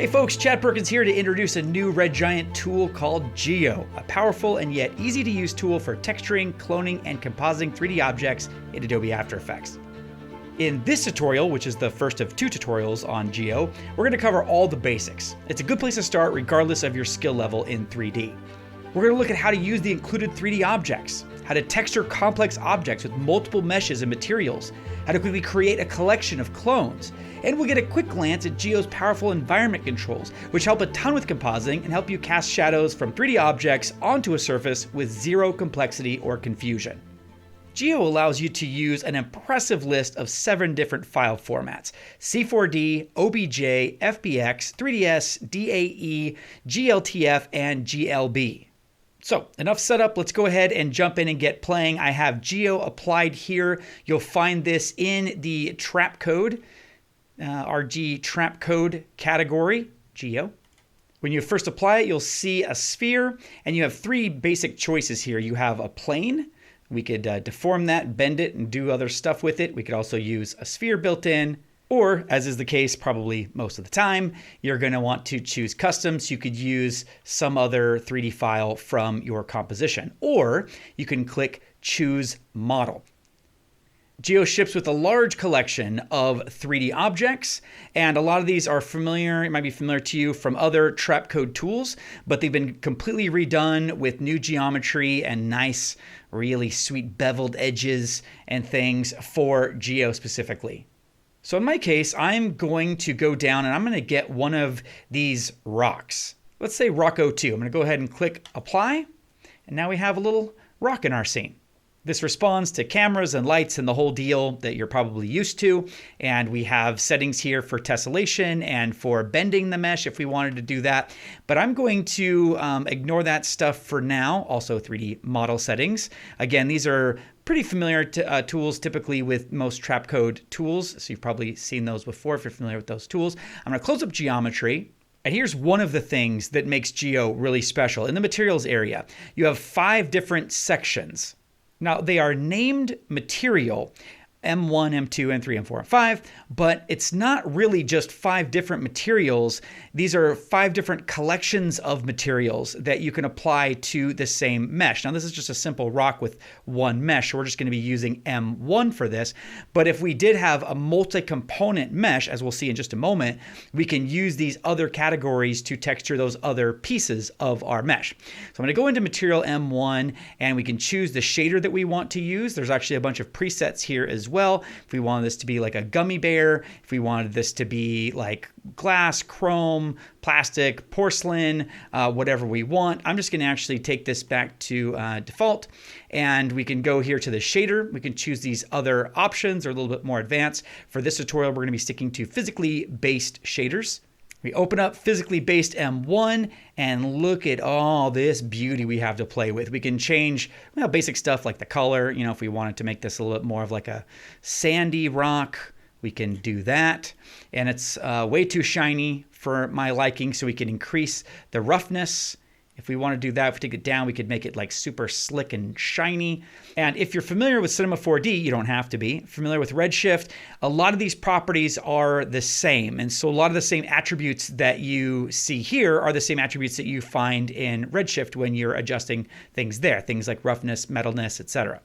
Hey folks, Chad Perkins here to introduce a new Red Giant tool called Geo, a powerful and yet easy to use tool for texturing, cloning, and compositing 3D objects in Adobe After Effects. In this tutorial, which is the first of 2 tutorials on Geo, we're going to cover all the basics. It's a good place to start regardless of your skill level in 3D. We're going to look at how to use the included 3D objects, how to texture complex objects with multiple meshes and materials, how to quickly create a collection of clones, and we'll get a quick glance at Geo's powerful environment controls, which help a ton with compositing and help you cast shadows from 3D objects onto a surface with zero complexity or confusion. Geo allows you to use an impressive list of 7 different file formats: C4D, OBJ, FBX, 3ds, DAE, GLTF, and GLB. So enough setup, let's go ahead and jump in and get playing. I have Geo applied here. You'll find this in the trap code, RG trap code category, Geo. When you first apply it, you'll see a sphere, and you have 3 basic choices here. You have a plane. We could deform that, bend it, and do other stuff with it. We could also use a sphere built in, or as is the case probably most of the time, you're going to want to choose custom, so you could use some other 3D file from your composition, or you can click choose model. Geo ships with a large collection of 3D objects, and a lot of these are familiar, it might be familiar to you from other trap code tools, but they've been completely redone with new geometry and nice, really sweet beveled edges and things for Geo specifically. So in my case, I'm going to go down and I'm going to get one of these rocks. Let's say rock 02. I'm going to go ahead and click apply, and now we have a little rock in our scene. This responds to cameras and lights and the whole deal that you're probably used to. And we have settings here for tessellation and for bending the mesh if we wanted to do that. But I'm going to ignore that stuff for now. Also 3D model settings. Again, these are pretty familiar tools typically with most trap code tools. So you've probably seen those before if you're familiar with those tools. I'm going to close up geometry. And here's one of the things that makes Geo really special. In the materials area, you have 5 different sections. Now, they are named material, M1, M2, M3, M4, M5, but it's not really just 5 different materials. These are 5 different collections of materials that you can apply to the same mesh. Now, this is just a simple rock with one mesh, so we're just going to be using M1 for this. But if we did have a multi-component mesh, as we'll see in just a moment, we can use these other categories to texture those other pieces of our mesh. So I'm going to go into material M1, and we can choose the shader that we want to use. There's actually a bunch of presets here as well. If we wanted this to be like a gummy bear, if we wanted this to be like glass, chrome, plastic, porcelain, whatever we want. I'm just going to actually take this back to default, and we can go here to the shader. We can choose these other options or a little bit more advanced. For this tutorial, we're going to be sticking to physically based shaders. We open up physically based M1 and look at all this beauty we have to play with. We can change basic stuff like the color. If we wanted to make this a little bit more of like a sandy rock, we can do that. And it's way too shiny for my liking, so we can increase the roughness. If we want to do that, if we take it down, we could make it like super slick and shiny. And if you're familiar with Cinema 4D, you don't have to be familiar with Redshift. A lot of these properties are the same. And so a lot of the same attributes that you see here are the same attributes that you find in Redshift when you're adjusting things there. Things like roughness, metalness, etc.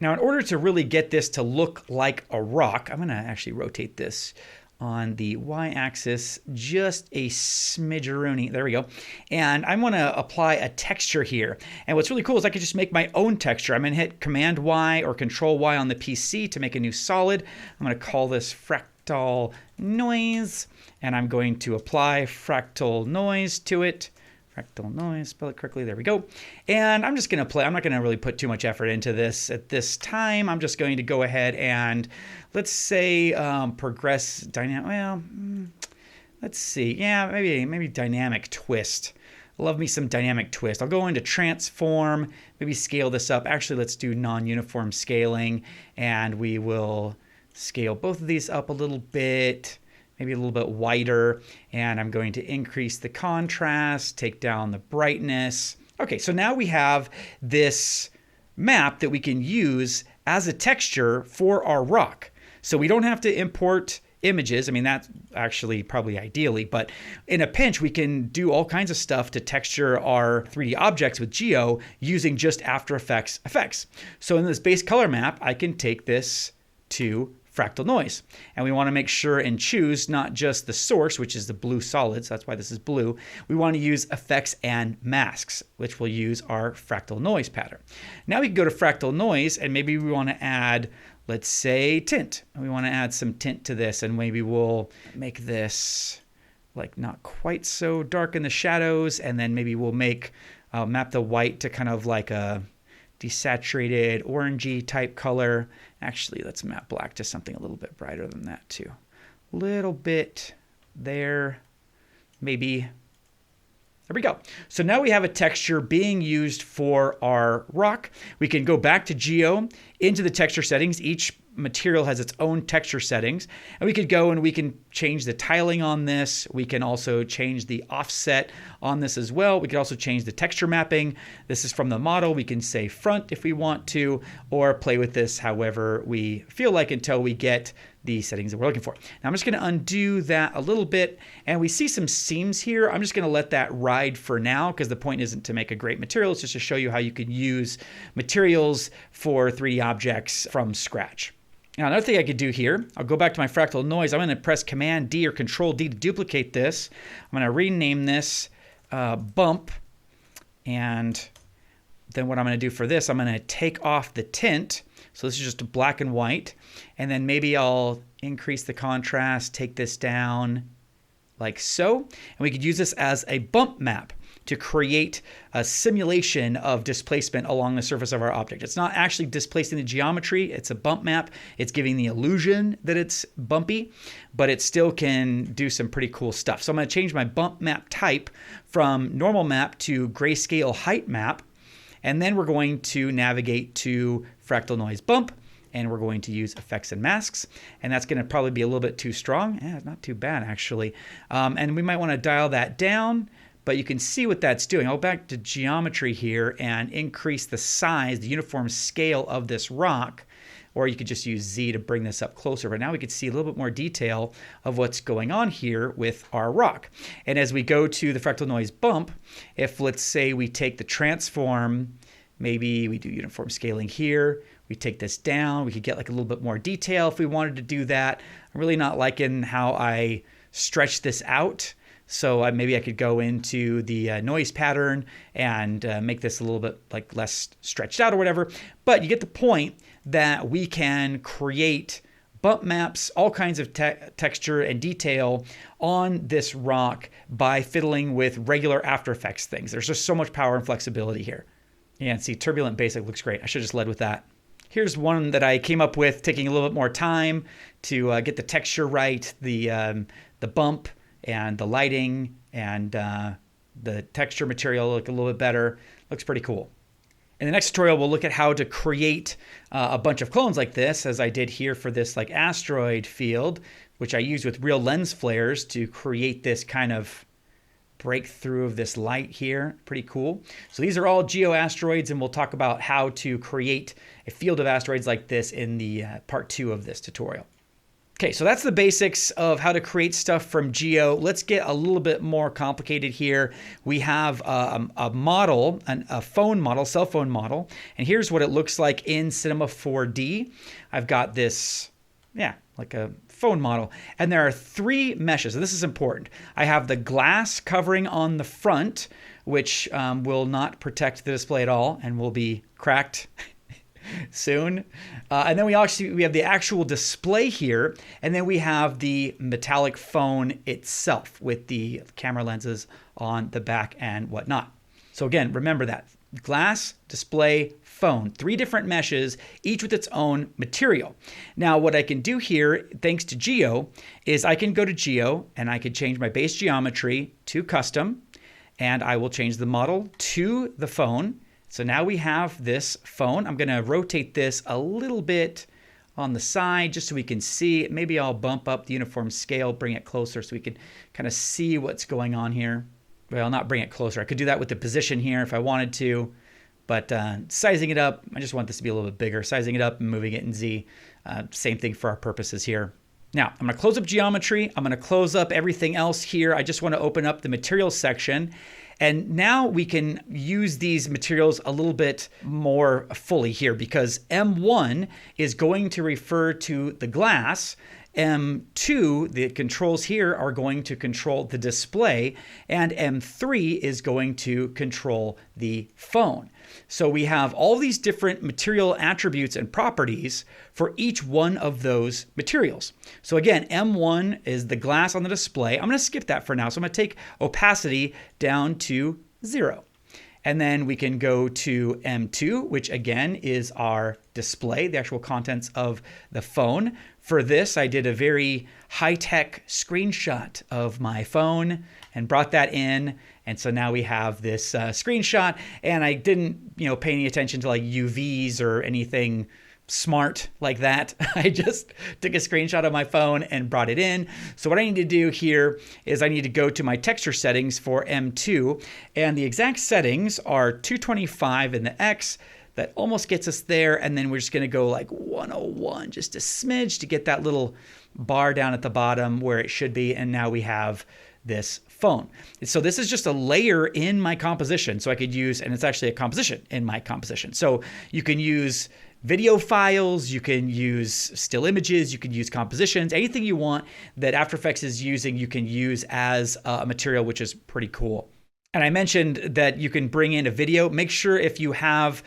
Now, in order to really get this to look like a rock, I'm going to actually rotate this on the y-axis just a smidgeroony. There we go. And I want to apply a texture here. And what's really cool is I can just make my own texture. I'm going to hit Command Y or Control Y on the PC to make a new solid. I'm going to call this fractal noise, and I'm going to apply fractal noise to it. Fractal noise, spell it correctly, there we go. And I'm just going to play. I'm not going to really put too much effort into this at this time. I'm just going to go ahead and let's say progress dynamic. Well, let's see. Yeah, maybe dynamic twist. Love me some dynamic twist. I'll go into transform, maybe scale this up. Actually, let's do non-uniform scaling, and we will scale both of these up a little bit. Maybe a little bit wider, and I'm going to increase the contrast, take down the brightness. Okay, so now we have this map that we can use as a texture for our rock. So we don't have to import images. I mean, that's actually probably ideally, but in a pinch, we can do all kinds of stuff to texture our 3D objects with Geo using just After Effects effects. So in this base color map, I can take this to fractal noise. And we want to make sure and choose not just the source, which is the blue solids, that's why this is blue. We want to use effects and masks, which will use our fractal noise pattern. Now we can go to fractal noise, and maybe we want to add, let's say, tint. And we want to add some tint to this, and maybe we'll make this like not quite so dark in the shadows, and then maybe we'll map the white to kind of like a desaturated orangey type color. Actually, let's map black to something a little bit brighter than that too. A little bit there, maybe. There we go. So now we have a texture being used for our rock. We can go back to Geo into the texture settings. Each material has its own texture settings, and we could go and we can change the tiling on this. We can also change the offset on this as well. We could also change the texture mapping. This is from the model. We can say front if we want to, or play with this however we feel like until we get the settings that we're looking for. Now I'm just going to undo that a little bit, and we see some seams here. I'm just going to let that ride for now because the point isn't to make a great material. It's just to show you how you can use materials for 3D objects from scratch. Now another thing I could do here, I'll go back to my fractal noise. I'm going to press Command D or Control D to duplicate this. I'm going to rename this bump, and then what I'm going to do for this, I'm going to take off the tint. So this is just black and white, and then maybe I'll increase the contrast, take this down like so, and we could use this as a bump map to create a simulation of displacement along the surface of our object. It's not actually displacing the geometry, it's a bump map. It's giving the illusion that it's bumpy, but it still can do some pretty cool stuff. So I'm going to change my bump map type from normal map to grayscale height map, and then we're going to navigate to fractal noise bump, and we're going to use effects and masks, and that's going to probably be a little bit too strong. Yeah, not too bad actually. And we might want to dial that down, but you can see what that's doing. I'll go back to geometry here and increase the size, the uniform scale of this rock, or you could just use Z to bring this up closer. But now we can see a little bit more detail of what's going on here with our rock. And as we go to the fractal noise bump, if let's say we take the transform, maybe we do uniform scaling here, we take this down, we could get like a little bit more detail if we wanted to do that. I'm really not liking how I stretch this out. So maybe I could go into the noise pattern and make this a little bit like less stretched out or whatever. But you get the point that we can create bump maps, all kinds of texture and detail on this rock by fiddling with regular After Effects things. There's just so much power and flexibility here. Yeah, and see, Turbulent Basic looks great. I should have just led with that. Here's one that I came up with, taking a little bit more time to get the texture right, the bump, and the lighting, and the texture material look a little bit better. Looks pretty cool. In the next tutorial, we'll look at how to create a bunch of clones like this, as I did here for this like asteroid field, which I used with real lens flares to create this kind of breakthrough of this light here. Pretty cool. So these are all Geo asteroids, and we'll talk about how to create a field of asteroids like this in the part 2 of this tutorial. Okay, so that's the basics of how to create stuff from Geo. Let's get a little bit more complicated here. We have a model, a phone model, cell phone model, and here's what it looks like in Cinema 4D. I've got this, like a phone model, and there are 3 meshes, and this is important. I have the glass covering on the front, which will not protect the display at all and will be cracked soon. And then we have the actual display here, and then we have the metallic phone itself with the camera lenses on the back and whatnot. So again, remember that. Glass, display, phone. 3 different meshes, each with its own material. Now what I can do here, thanks to Geo, is I can go to Geo and I could change my base geometry to custom, and I will change the model to the phone. So now we have this phone. I'm going to rotate this a little bit on the side just so we can see. Maybe I'll bump up the uniform scale, bring it closer so we can kind of see what's going on here. Well, not bring it closer. I could do that with the position here if I wanted to, but sizing it up, I just want this to be a little bit bigger. Sizing it up and moving it in Z. Same thing for our purposes here. Now, I'm going to close up geometry. I'm going to close up everything else here. I just want to open up the materials section. And now we can use these materials a little bit more fully here, because M1 is going to refer to the glass. M2, the controls here are going to control the display, and M3 is going to control the phone. So we have all these different material attributes and properties for each one of those materials. So again, M1 is the glass on the display. I'm going to skip that for now. So I'm going to take opacity down to 0. And then we can go to M2, which again is our display, the actual contents of the phone. For this, I did a very high-tech screenshot of my phone and brought that in. And so now we have this screenshot, and I didn't, pay any attention to like UVs or anything smart like that. I just took a screenshot of my phone and brought it in. So what I need to do here is I need to go to my texture settings for M2, and the exact settings are 225 in the X. That almost gets us there, and then we're just gonna go like 101, just a smidge to get that little bar down at the bottom where it should be, and now we have this phone. So this is just a layer in my composition. So I could use, and it's actually a composition in my composition. So you can use video files, you can use still images, you can use compositions, anything you want that After Effects is using, you can use as a material, which is pretty cool. And I mentioned that you can bring in a video. Make sure if you have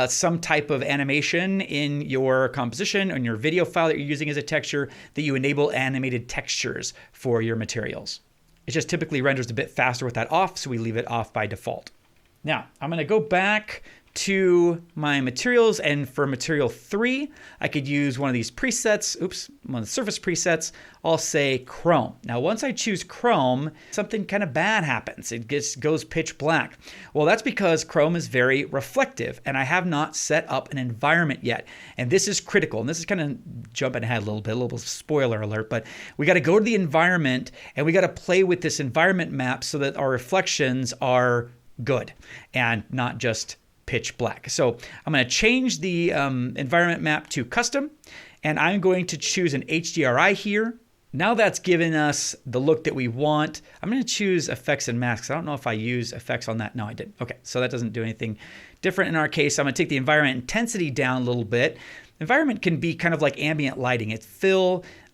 some type of animation in your composition or in your video file that you're using as a texture, that you enable animated textures for your materials. It just typically renders a bit faster with that off, so we leave it off by default. Now, I'm going to go back to my materials, and for material 3, I could use one of these presets. One of the surface presets. I'll say chrome. Now, once I choose chrome, something kind of bad happens. It goes pitch black. Well, that's because chrome is very reflective, and I have not set up an environment yet. And this is critical. And this is kind of jumping ahead a little spoiler alert, but we got to go to the environment, and we got to play with this environment map so that our reflections are good and not just pitch black. So I'm going to change the environment map to custom, and I'm going to choose an HDRI here. Now that's given us the look that we want. I'm going to choose effects and masks. I don't know if I use effects on that. No, I didn't. Okay, so that doesn't do anything different in our case. I'm going to take the environment intensity down a little bit. Environment can be kind of like ambient lighting. It's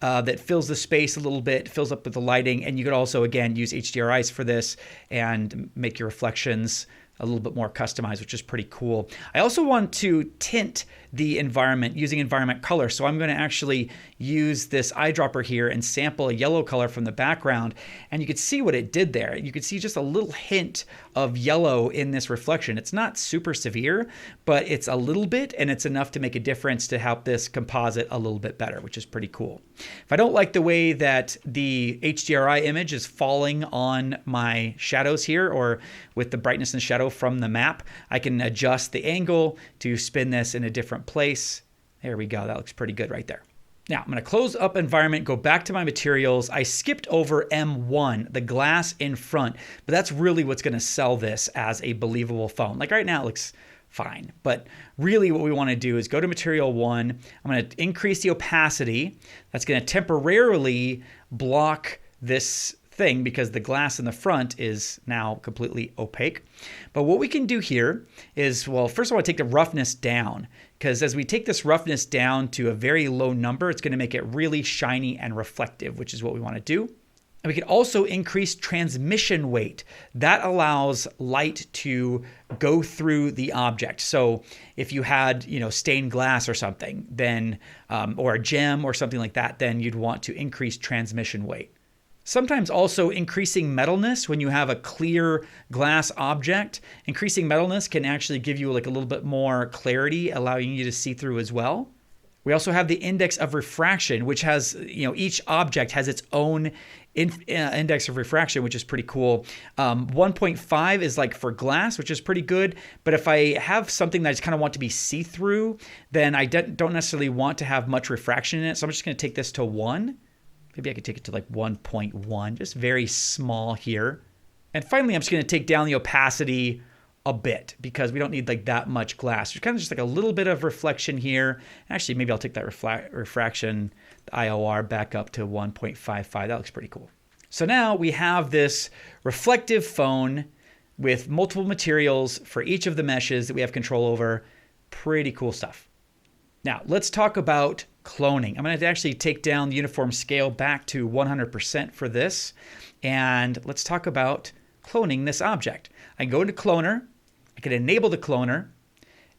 that fills the space a little bit, fills up with the lighting, and you could also, again, use HDRIs for this and make your reflections a little bit more customized, which is pretty cool. I also want to tint the environment using environment color. So I'm going to actually use this eyedropper here and sample a yellow color from the background. And you could see what it did there. You could see just a little hint of yellow in this reflection. It's not super severe, but it's a little bit, and it's enough to make a difference to help this composite a little bit better, which is pretty cool. If I don't like the way that the HDRI image is falling on my shadows here, or with the brightness and shadow from the map, I can adjust the angle to spin this in a different place. There we go. That looks pretty good right there. Now I'm going to close up environment, go back to my materials. I skipped over M1, the glass in front, but that's really what's going to sell this as a believable phone. Like right now it looks fine, but really what we want to do is go to material 1. I'm going to increase the opacity. That's going to temporarily block this thing because the glass in the front is now completely opaque. But what we can do here is, well, first of all, I take the roughness down, because as we take this roughness down to a very low number, it's going to make it really shiny and reflective, which is what we want to do. And we can also increase transmission weight. That allows light to go through the object. So if you had, stained glass or something, then or a gem or something like that, then you'd want to increase transmission weight. Sometimes also increasing metalness when you have a clear glass object. Increasing metalness can actually give you like a little bit more clarity, allowing you to see through as well. We also have the index of refraction, which has, each object has its own index of refraction, which is pretty cool. 1.5 is like for glass, which is pretty good. But if I have something that I just kind of want to be see-through, then I don't necessarily want to have much refraction in it. So I'm just going to take this to 1. Maybe I could take it to like 1.1, just very small here. And finally, I'm just going to take down the opacity a bit because we don't need like that much glass. There's kind of just like a little bit of reflection here. Actually, maybe I'll take that refraction the IOR back up to 1.55. That looks pretty cool. So now we have this reflective phone with multiple materials for each of the meshes that we have control over. Pretty cool stuff. Now let's talk about cloning. I'm going to actually take down the uniform scale back to 100% for this. And let's talk about cloning this object. I can go into cloner. I can enable the cloner.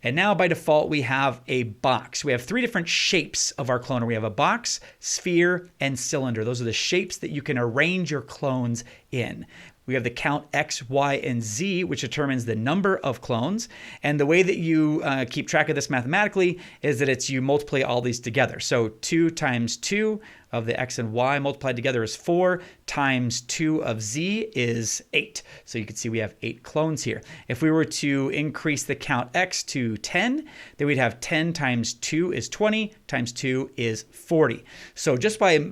And now by default, we have a box. We have three different shapes of our cloner. We have a box, sphere, and cylinder. Those are the shapes that you can arrange your clones in. We have the count X, Y, and Z, which determines the number of clones. And the way that you keep track of this mathematically is that you multiply all these together. So 2 times 2 of the X and Y multiplied together is 4, times 2 of Z is 8. So you can see we have 8 clones here. If we were to increase the count X to 10, then we'd have 10 times 2 is 20, times 2 is 40. So just by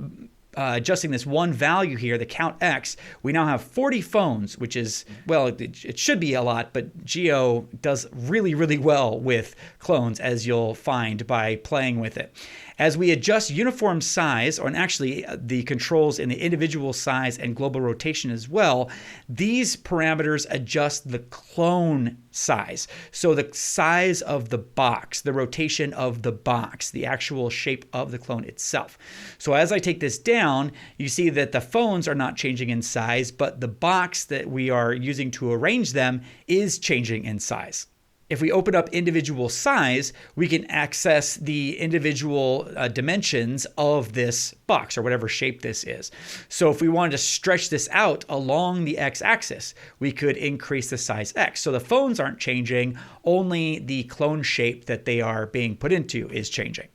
adjusting this one value here, the count X, we now have 40 phones, which is, well, it should be a lot, but Geo does really, really well with clones, as you'll find by playing with it. As we adjust uniform size, or actually the controls in the individual size and global rotation as well, these parameters adjust the clone size. So the size of the box, the rotation of the box, the actual shape of the clone itself. So as I take this down, you see that the phones are not changing in size, but the box that we are using to arrange them is changing in size. If we open up individual size, we can access the individual dimensions of this box or whatever shape this is. So if we wanted to stretch this out along the x-axis, we could increase the size x. So the phones aren't changing, only the clone shape that they are being put into is changing.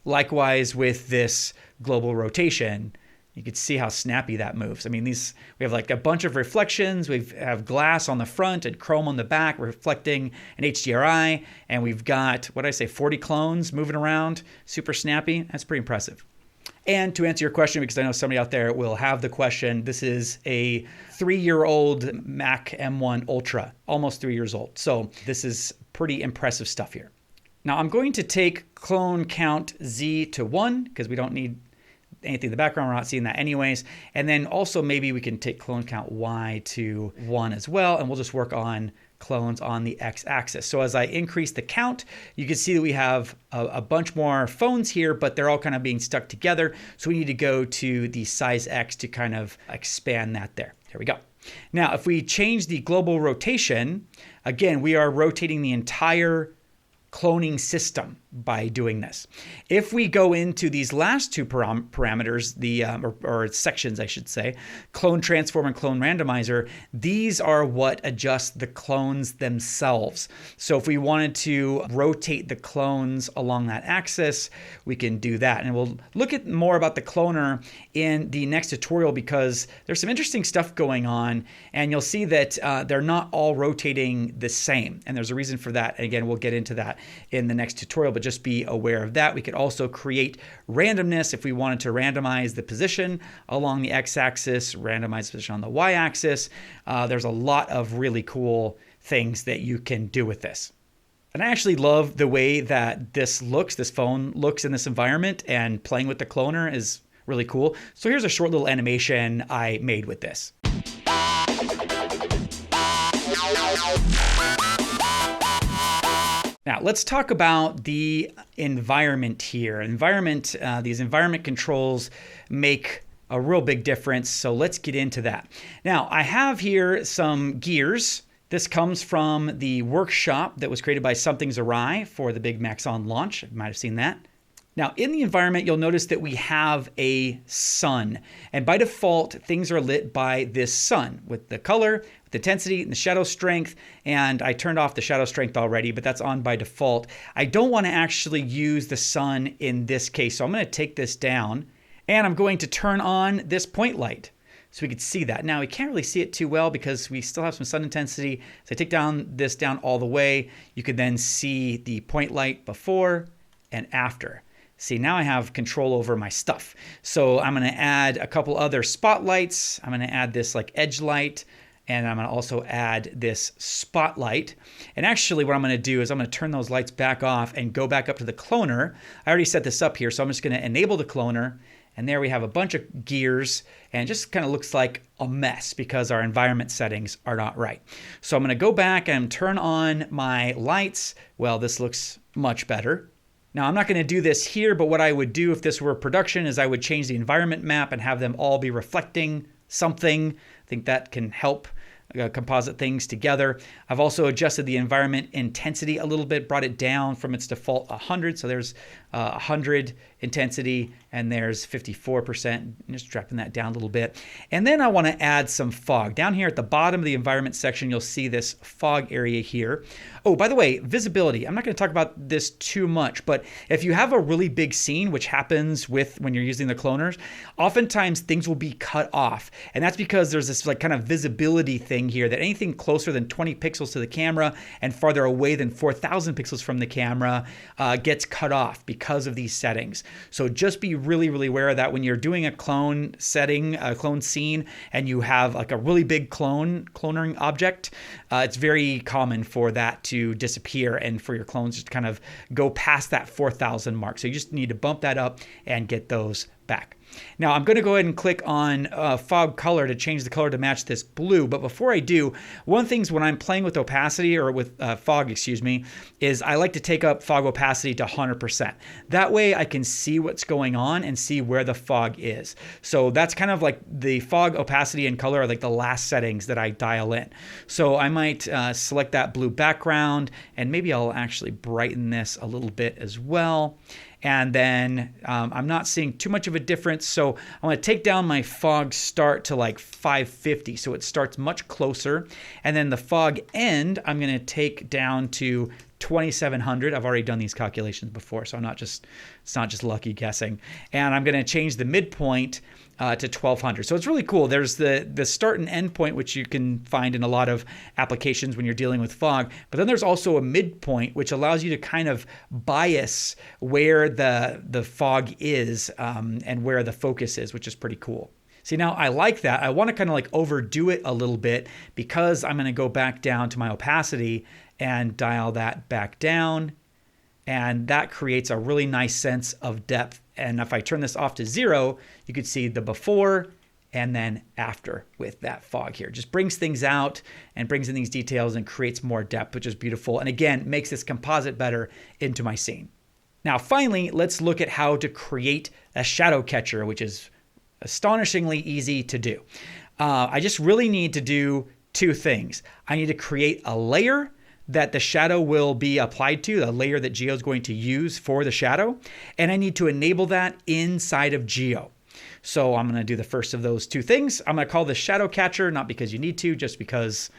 Likewise with this global rotation, you can see how snappy that moves. I mean, we have like a bunch of reflections. We have glass on the front and chrome on the back reflecting an HDRI. And we've got, 40 clones moving around, super snappy. That's pretty impressive. And to answer your question, because I know somebody out there will have the question, this is a 3-year-old Mac M1 Ultra, almost 3 years old. So this is pretty impressive stuff here. Now I'm going to take clone count Z to 1 because we don't need anything in the background. We're not seeing that anyways. And then also maybe we can take clone count Y to 1 as well. And we'll just work on clones on the x-axis. So as I increase the count, you can see that we have a bunch more phones here, but they're all kind of being stuck together. So we need to go to the size X to kind of expand that there. Here we go. Now, if we change the global rotation, again, we are rotating the entire cloning system by doing this. If we go into these last two parameters, or sections, I should say, clone transform and clone randomizer, these are what adjust the clones themselves. So if we wanted to rotate the clones along that axis, we can do that. And we'll look at more about the cloner in the next tutorial because there's some interesting stuff going on, and you'll see that they're not all rotating the same. And there's a reason for that. And again, we'll get into that in the next tutorial, but just be aware of that. We could also create randomness if we wanted to randomize the position along the x-axis, randomize the position on the y-axis. There's a lot of really cool things that you can do with this. And I actually love the way that this phone looks in this environment, and playing with the cloner is really cool. So here's a short little animation I made with this. Now let's talk about the environment here. These environment controls make a real big difference, so let's get into that. Now I have here some gears. This comes from the workshop that was created by Something's Awry for the big Maxon launch. You might have seen that. Now in the environment, you'll notice that we have a sun, and by default, things are lit by this sun with the color, the intensity, and the shadow strength. And I turned off the shadow strength already, but that's on by default. I don't want to actually use the sun in this case, so I'm going to take this down, and I'm going to turn on this point light so we can see that. Now we can't really see it too well because we still have some sun intensity. So I take this down all the way. You can then see the point light before and after. See, now I have control over my stuff. So I'm going to add a couple other spotlights. I'm going to add this like edge light, And I'm going to also add this spotlight. And actually what I'm going to do is I'm going to turn those lights back off and go back up to the cloner. I already set this up here, so I'm just going to enable the cloner. And there we have a bunch of gears, and it just kind of looks like a mess because our environment settings are not right. So I'm going to go back and turn on my lights. Well, this looks much better. Now, I'm not going to do this here, but what I would do if this were production is I would change the environment map and have them all be reflecting something. I think that can help composite things together. I've also adjusted the environment intensity a little bit, brought it down from its default 100. So there's 100 intensity, and there's 54%. Just dropping that down a little bit. And then I want to add some fog. Down here at the bottom of the environment section, you'll see this fog area here. Oh, by the way, visibility. I'm not going to talk about this too much, but if you have a really big scene, which happens with when you're using the cloners, oftentimes things will be cut off. And that's because there's this like kind of visibility thing here that anything closer than 20 pixels to the camera and farther away than 4,000 pixels from the camera gets cut off because of these settings. So just be really, really aware of that when you're doing a clone setting, a clone scene, and you have like a really big cloning object. It's very common for that to disappear and for your clones just to kind of go past that 4,000 mark. So you just need to bump that up and get those back. Now I'm going to go ahead and click on fog color to change the color to match this blue. But before I do, one of the things when I'm playing with opacity or with fog, excuse me, is I like to take up fog opacity to 100%. That way I can see what's going on and see where the fog is. So that's kind of like the fog opacity and color are like the last settings that I dial in. So I might select that blue background, and maybe I'll actually brighten this a little bit as well. And then I'm not seeing too much of a difference. So I'm going to take down my fog start to like 550. So it starts much closer. And then the fog end, I'm going to take down to 2,700. I've already done these calculations before, so it's not just lucky guessing. And I'm going to change the midpoint to 1,200. So it's really cool. There's the start and end point, which you can find in a lot of applications when you're dealing with fog. But then there's also a midpoint, which allows you to kind of bias where the fog is and where the focus is, which is pretty cool. See, now I like that. I want to kind of like overdo it a little bit because I'm going to go back down to my opacity and dial that back down. And that creates a really nice sense of depth. And if I turn this off to 0, you could see the before and then after with that fog here. Just brings things out and brings in these details and creates more depth, which is beautiful. And again, makes this composite better into my scene. Now, finally, let's look at how to create a shadow catcher, which is astonishingly easy to do. I just really need to do two things. I need to create a layer that the shadow will be applied to, the layer that Geo is going to use for the shadow. And I need to enable that inside of Geo. So I'm going to do the first of those two things. I'm going to call this shadow catcher, not because you need to, just because,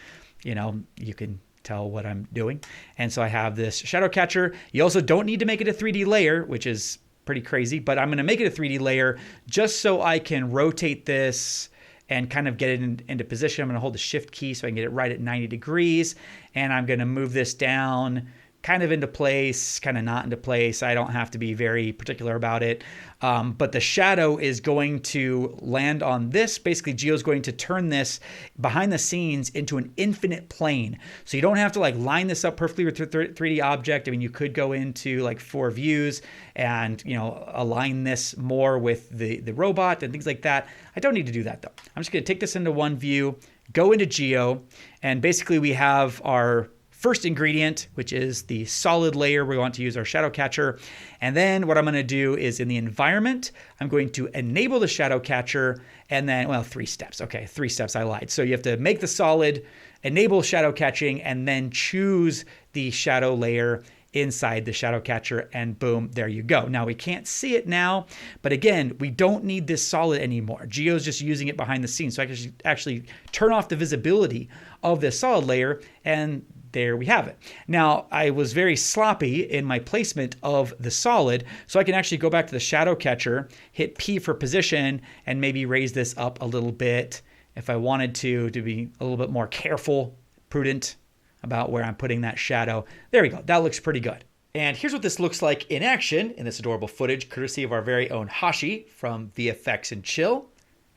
you can tell what I'm doing. And so I have this shadow catcher. You also don't need to make it a 3D layer, which is pretty crazy, but I'm going to make it a 3D layer just so I can rotate this and kind of get it into position. I'm going to hold the shift key so I can get it right at 90 degrees. And I'm going to move this down kind of into place, kind of not into place. I don't have to be very particular about it. But the shadow is going to land on this. Basically, Geo's going to turn this behind the scenes into an infinite plane. So you don't have to like line this up perfectly with your 3D object. I mean, you could go into like 4 views and, align this more with the robot and things like that. I don't need to do that though. I'm just going to take this into one view, go into Geo, and basically we have our first ingredient, which is the solid layer. We want to use our shadow catcher. And then what I'm going to do is in the environment, I'm going to enable the shadow catcher and then, 3 steps. Okay, 3 steps, I lied. So you have to make the solid, enable shadow catching, and then choose the shadow layer inside the shadow catcher, and boom, there you go. Now we can't see it now, but again, we don't need this solid anymore. Geo's just using it behind the scenes. So I can actually turn off the visibility of this solid layer, and there we have it. Now, I was very sloppy in my placement of the solid, so I can actually go back to the shadow catcher, hit P for position, and maybe raise this up a little bit if I wanted to be a little bit more careful, prudent about where I'm putting that shadow. There we go. That looks pretty good. And here's what this looks like in action in this adorable footage, courtesy of our very own Hashi from VFX and Chill.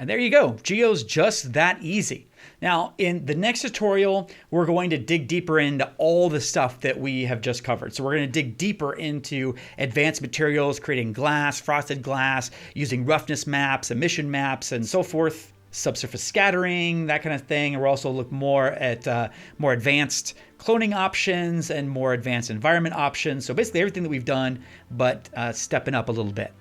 And there you go. Geo's just that easy. Now, in the next tutorial, we're going to dig deeper into all the stuff that we have just covered. So we're going to dig deeper into advanced materials, creating glass, frosted glass, using roughness maps, emission maps, and so forth, subsurface scattering, that kind of thing. And we'll also look more at more advanced cloning options and more advanced environment options. So basically everything that we've done, but stepping up a little bit.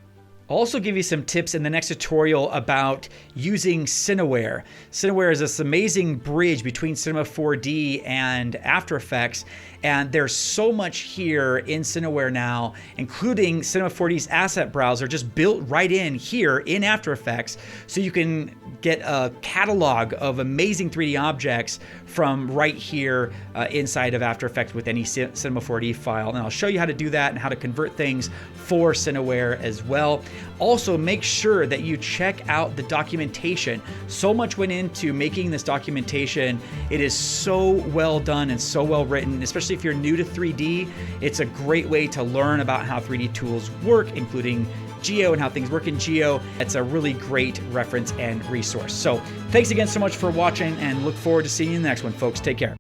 I'll also give you some tips in the next tutorial about using Cineware. Cineware is this amazing bridge between Cinema 4D and After Effects, and there's so much here in Cineware now, including Cinema 4D's asset browser just built right in here in After Effects, so you can get a catalog of amazing 3D objects from right here inside of After Effects with any Cinema 4D file. And I'll show you how to do that and how to convert things for Cineware as well. Also, make sure that you check out the documentation. So much went into making this documentation. It is so well done and so well written, especially if you're new to 3D. It's a great way to learn about how 3D tools work, including Geo and how things work in Geo. It's a really great reference and resource. So thanks again so much for watching, and look forward to seeing you in the next one, folks. Take care.